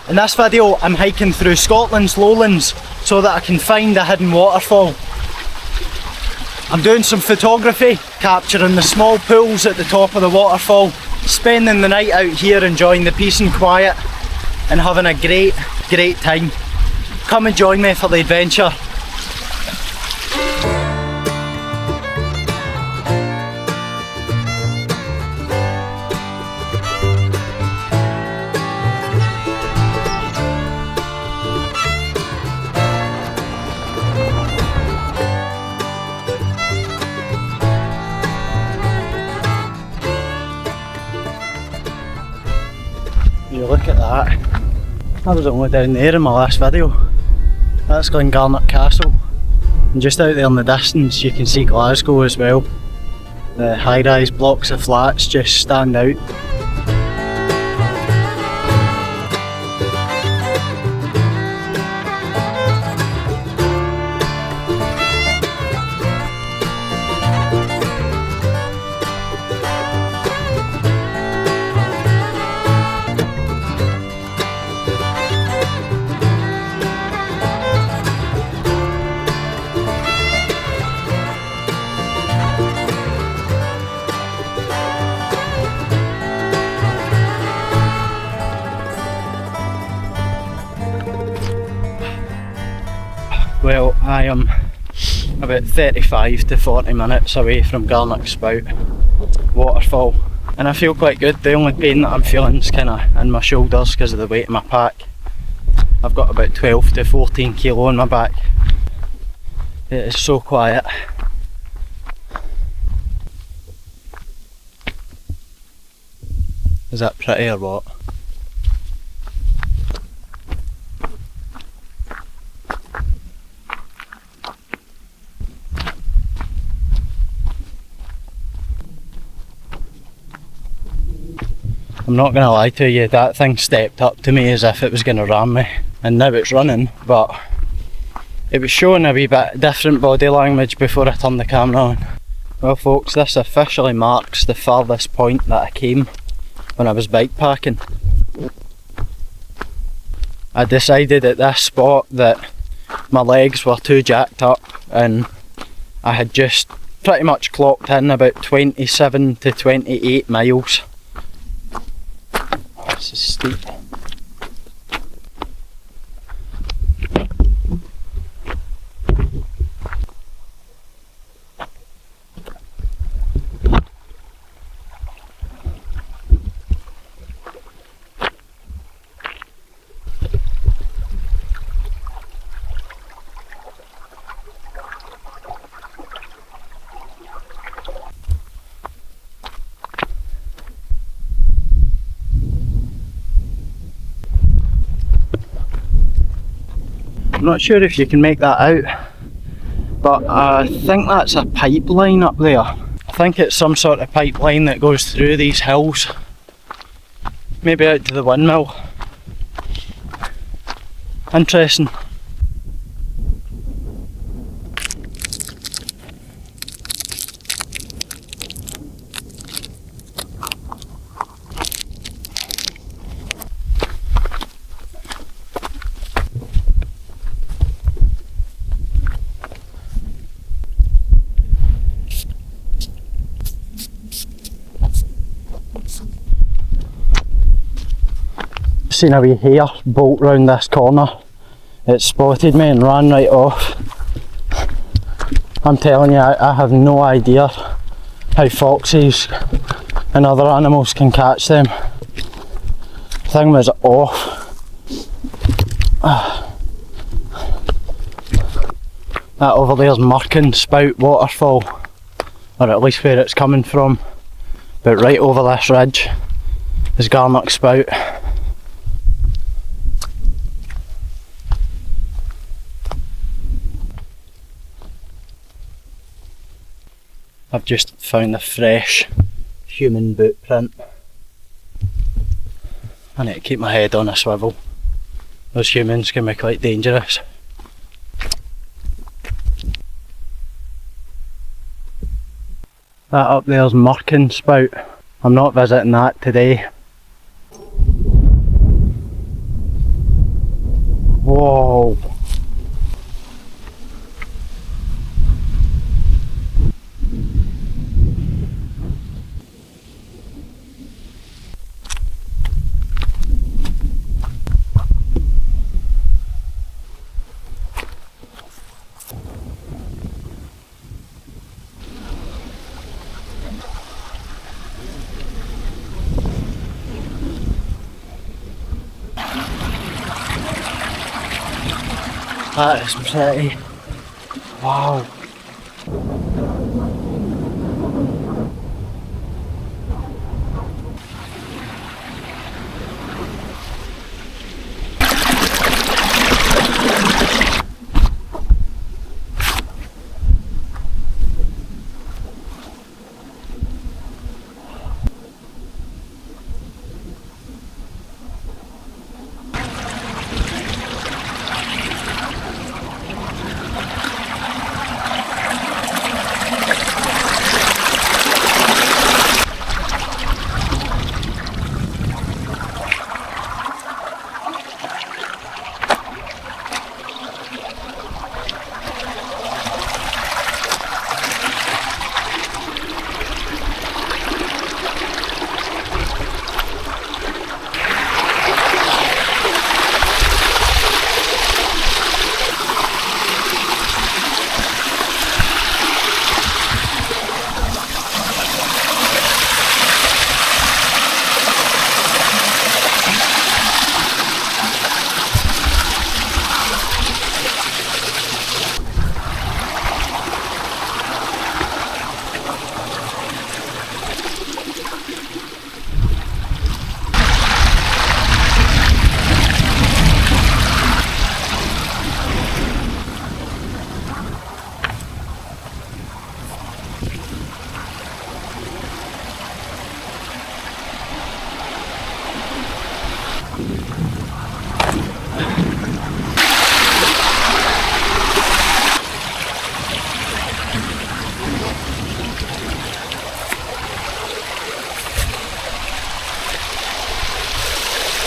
In this video I'm hiking through Scotland's lowlands so that I can find a hidden waterfall. I'm doing some photography, capturing the small pools at the top of the waterfall, spending the night out here enjoying the peace and quiet and having a great time. Come and join me for the adventure. You look at that. I was only down there in my last video. That's Glengarnock Castle. And just out there in the distance you can see Glasgow as well. The high-rise blocks of flats just stand out. Well, I am about 35 to 40 minutes away from Garnock Spout Waterfall and I feel quite good. The only pain that I'm feeling is kind of in my shoulders because of the weight of my pack. I've got about 12 to 14 kilo on my back. It is so quiet. Is that pretty or what? I'm not going to lie to you, that thing stepped up to me as if it was going to ram me, and now it's running, but it was showing a wee bit different body language before I turned the camera on. Well folks, this officially marks the farthest point that I came when I was bikepacking. I decided at this spot that my legs were too jacked up and I had just pretty much clocked in about 27 to 28 miles. This is steep. I'm not sure if you can make that out, but I think that's a pipeline up there. I think it's some sort of pipeline that goes through these hills, maybe out to the windmill. Interesting. Seen a wee hare bolt round this corner. It spotted me and ran right off. I'm telling you, I have no idea how foxes and other animals can catch them. The thing was off. That over there's Murchan Spout Waterfall, or at least where it's coming from. But right over this ridge is Garnock Spout. I've just found a fresh human boot print. I need to keep my head on a swivel. Those humans can be quite dangerous. That up there's Murchan Spout. I'm not visiting that today. Whoa. That is pretty. Wow.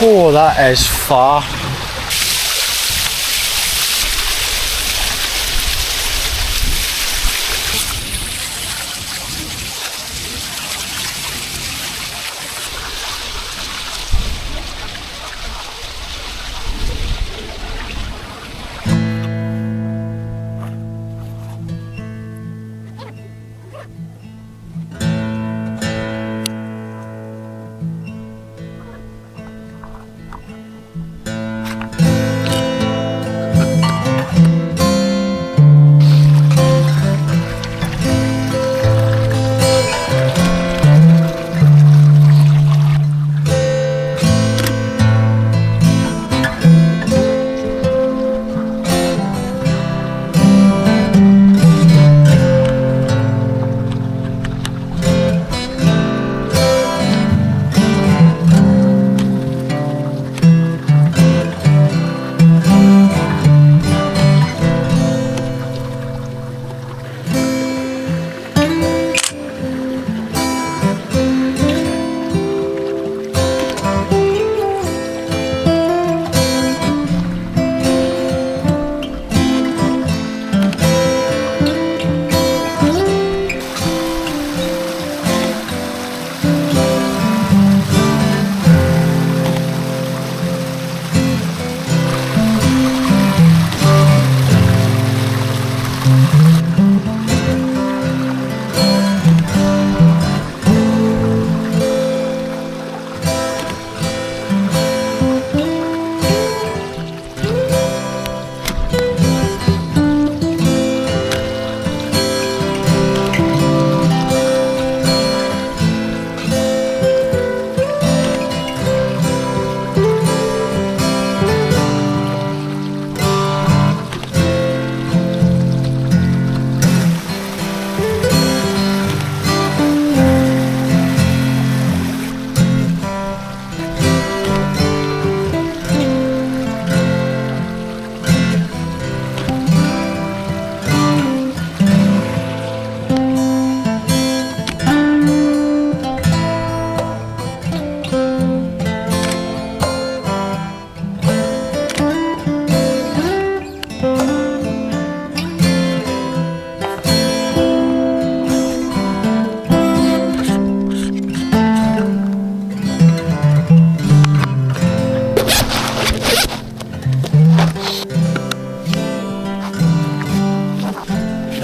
Oh, that is far.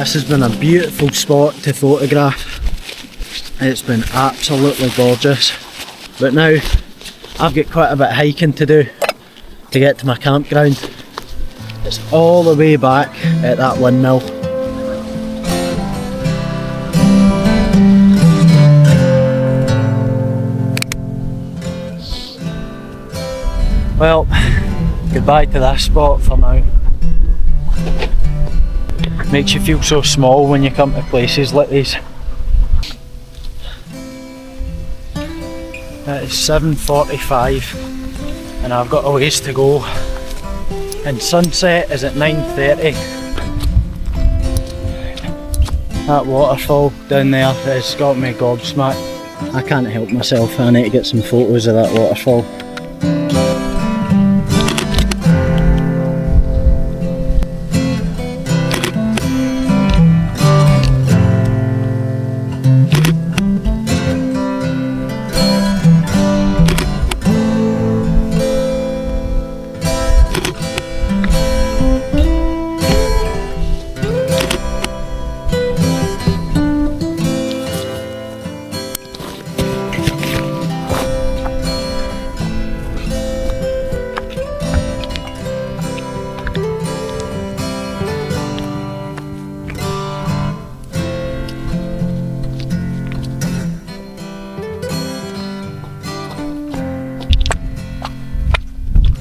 This has been a beautiful spot to photograph. It's been absolutely gorgeous. But now I've got quite a bit of hiking to do to get to my campground. It's all the way back at that windmill. Well, goodbye to this spot for now. Makes you feel so small when you come to places like these. It's 7:45 and I've got a ways to go, and sunset is at 9:30. That waterfall down there has got me gobsmacked. I can't help myself, I need to get some photos of that waterfall.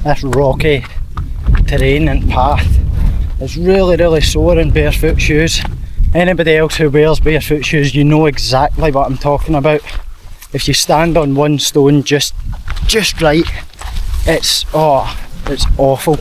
This rocky terrain and path is really sore in barefoot shoes. Anybody else who wears barefoot shoes, you know exactly what I'm talking about. If you stand on one stone just right, it's awful.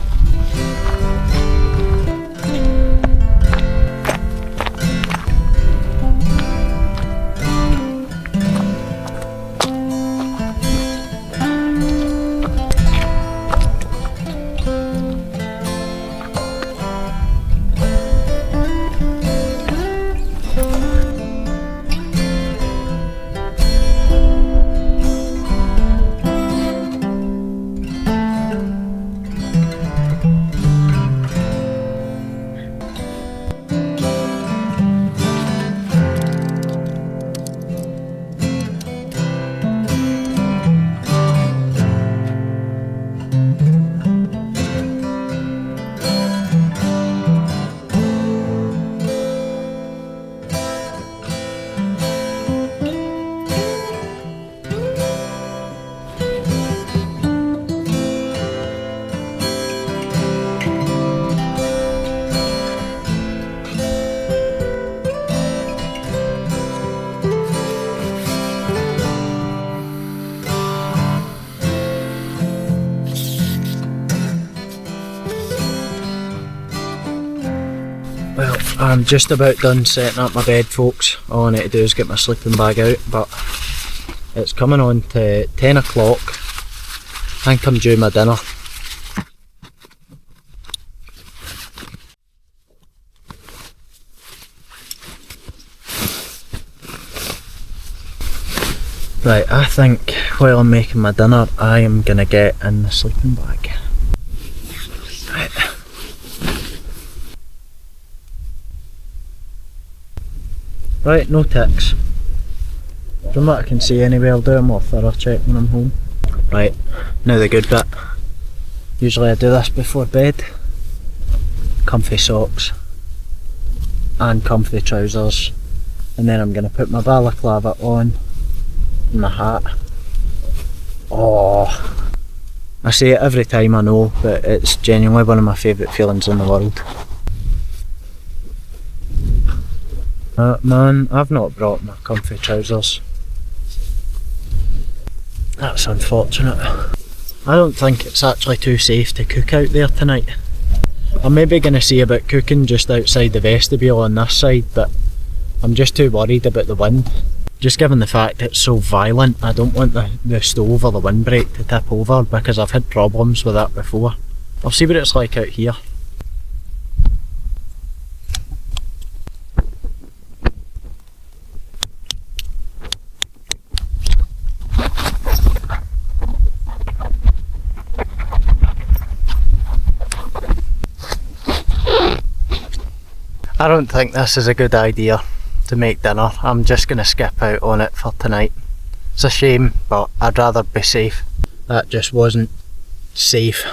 Well, I'm just about done setting up my bed, folks. All I need to do is get my sleeping bag out, but it's coming on to 10 o'clock. I think I'm due my dinner. Right, I think while I'm making my dinner, I am gonna get in the sleeping bag. Right. Right, no ticks. From what I can see anyway, I'll do a more thorough check when I'm home. Right, now the good bit. Usually I do this before bed. Comfy socks and comfy trousers, and then I'm going to put my balaclava on and my hat. Oh, I say it every time, I know, but it's genuinely one of my favourite feelings in the world. Man, I've not brought my comfy trousers. That's unfortunate. I don't think it's actually too safe to cook out there tonight. I'm maybe going to see about cooking just outside the vestibule on this side, but I'm just too worried about the wind. Just given the fact it's so violent, I don't want the stove or the windbreak to tip over, because I've had problems with that before. I'll see what it's like out here. I don't think this is a good idea to make dinner. I'm just going to skip out on it for tonight. It's a shame, but I'd rather be safe. That just wasn't safe.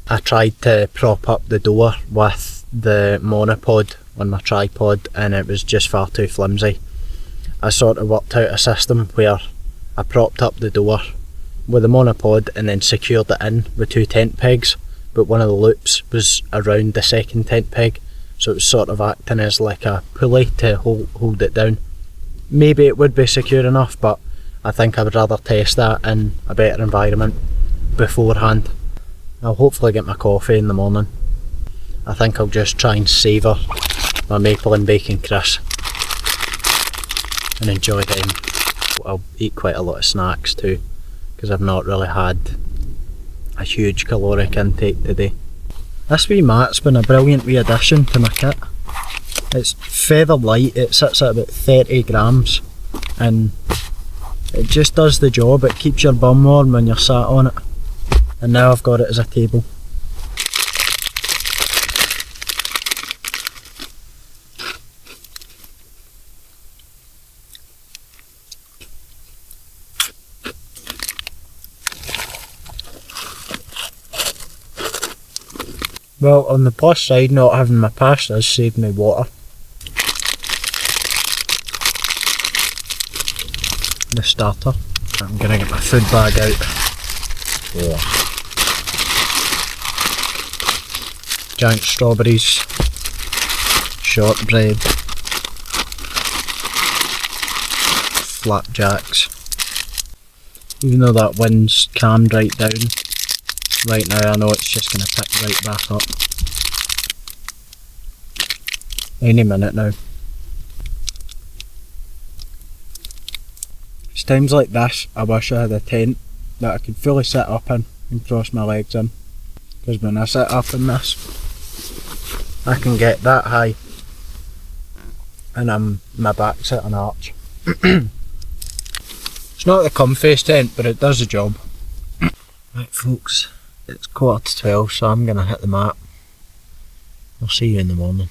I tried to prop up the door with the monopod on my tripod and it was just far too flimsy. I sort of worked out a system where I propped up the door with a monopod and then secured it in with 2 tent pegs, but one of the loops was around the second tent peg, so it was sort of acting as like a pulley to hold it down. Maybe it would be secure enough, but I think I would rather test that in a better environment beforehand. I'll hopefully get my coffee in the morning. I think I'll just try and savour my maple and bacon crisp and enjoy them. I'll eat quite a lot of snacks too, because I've not really had a huge caloric intake today. This wee mat's been a brilliant wee addition to my kit. It's feather light, it sits at about 30 grams and it just does the job. It keeps your bum warm when you're sat on it, and now I've got it as a table. Well, on the plus side, not having my pasta has saved me water. The starter. I'm gonna get my food bag out. Yeah. Giant strawberries, shortbread, flapjacks. Even though that wind's calmed right down, right now I know it's just going to pick right back up. Any minute now. It's times like this I wish I had a tent that I could fully sit up in and cross my legs in. Because when I sit up in this, I can get that high and my back's at an arch. It's not the comfiest tent, but it does the job. Right folks, it's 11:45, so I'm going to hit the mat. I'll see you in the morning.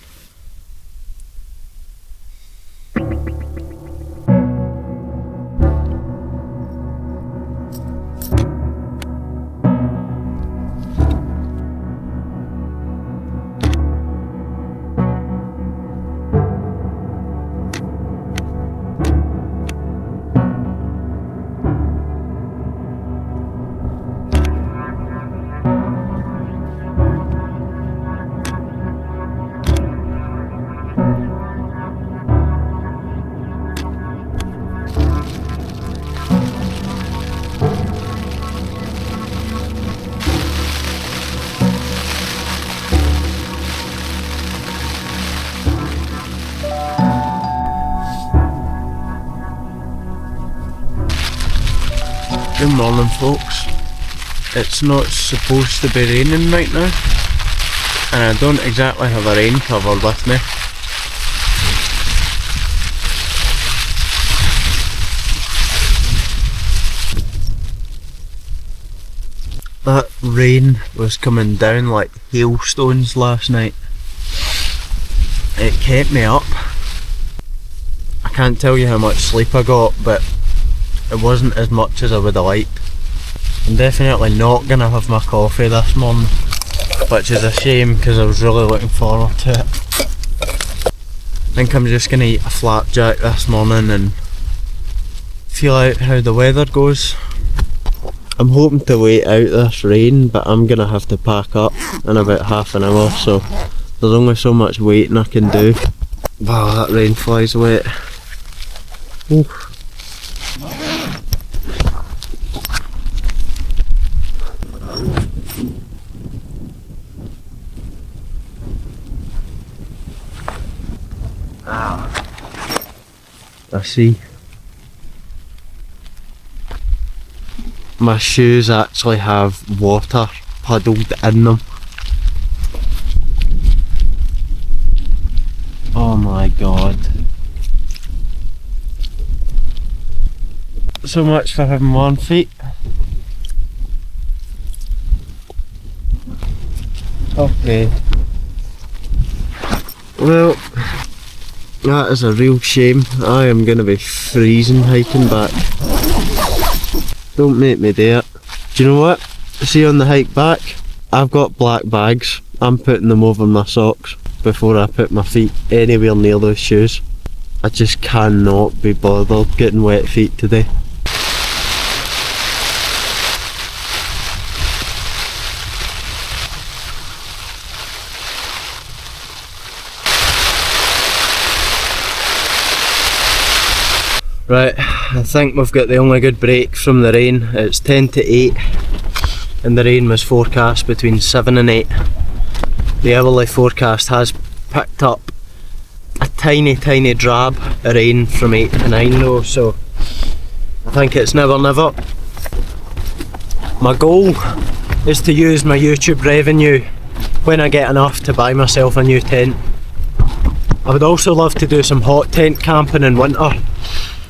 Good morning folks. It's not supposed to be raining right now and I don't exactly have a rain cover with me. That rain was coming down like hailstones last night. It kept me up. I can't tell you how much sleep I got, but it wasn't as much as I would have liked. I'm definitely not going to have my coffee this morning, which is a shame because I was really looking forward to it. I think I'm just going to eat a flapjack this morning and feel out how the weather goes. I'm hoping to wait out this rain, but I'm going to have to pack up in about half an hour, so there's only so much waiting I can do. Wow, that rain flies wet. Ooh. I see. My shoes actually have water puddled in them. Oh my god. So much for having warm feet. Okay. Well, That is a real shame. I am going to be freezing hiking back. Don't make me do it. Do you know what? See, on the hike back, I've got black bags. I'm putting them over my socks before I put my feet anywhere near those shoes. I just cannot be bothered getting wet feet today. Right, I think we've got the only good break from the rain. It's 10 to 8 and the rain was forecast between 7 and 8. The hourly forecast has picked up a tiny drab of rain from 8 to 9 though, so I think it's never never. My goal is to use my YouTube revenue when I get enough to buy myself a new tent. I would also love to do some hot tent camping in winter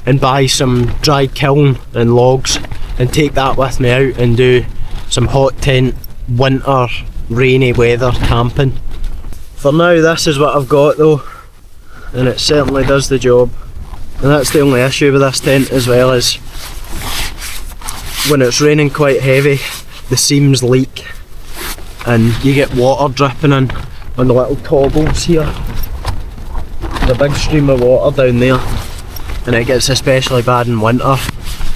and buy some dry kiln and logs and take that with me out and do some hot tent winter rainy weather camping. For now this is what I've got though, and it certainly does the job. And that's the only issue with this tent as well, is when it's raining quite heavy the seams leak and you get water dripping in on the little toggles here. There's a big stream of water down there. And it gets especially bad in winter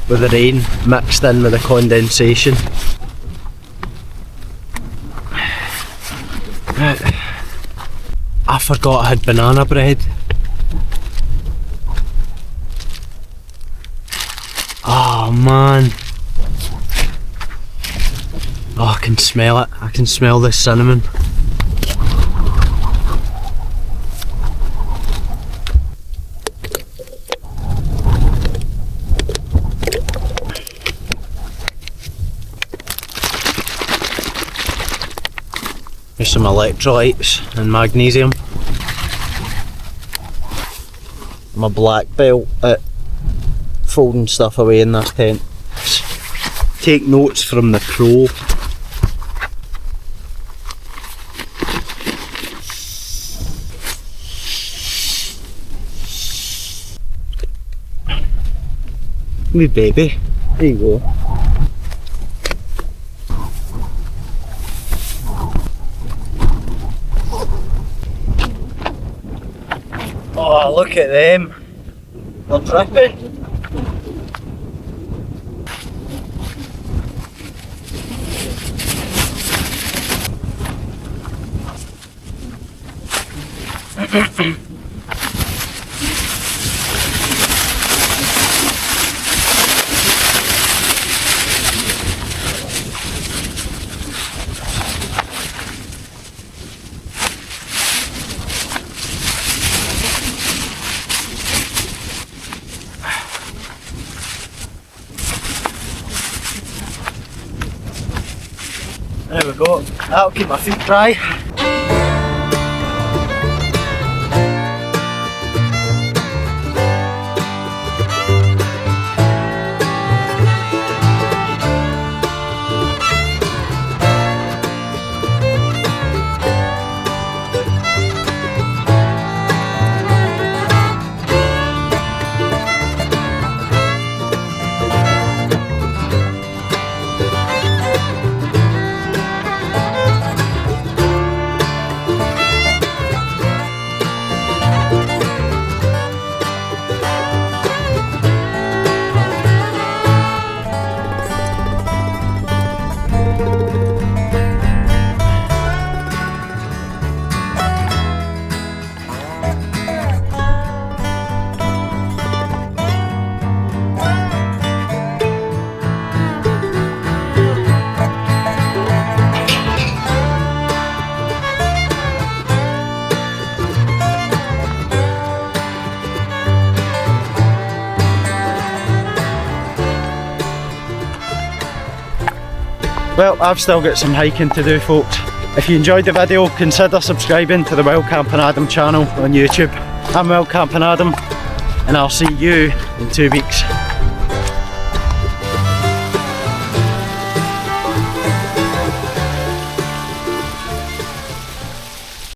with the rain mixed in with the condensation. I forgot I had banana bread. Oh man. Oh, I can smell it. I can smell the cinnamon. There's some electrolytes and magnesium. My black belt at folding stuff away in this tent. Take notes from the pro. Wee baby, there you go. Oh, look at them. They're dripping. There we go, that'll keep my feet dry. Well, I've still got some hiking to do, folks. If you enjoyed the video, consider subscribing to the Wild Camping Adam channel on YouTube. I'm Wild Camping Adam, and I'll see you in 2 weeks.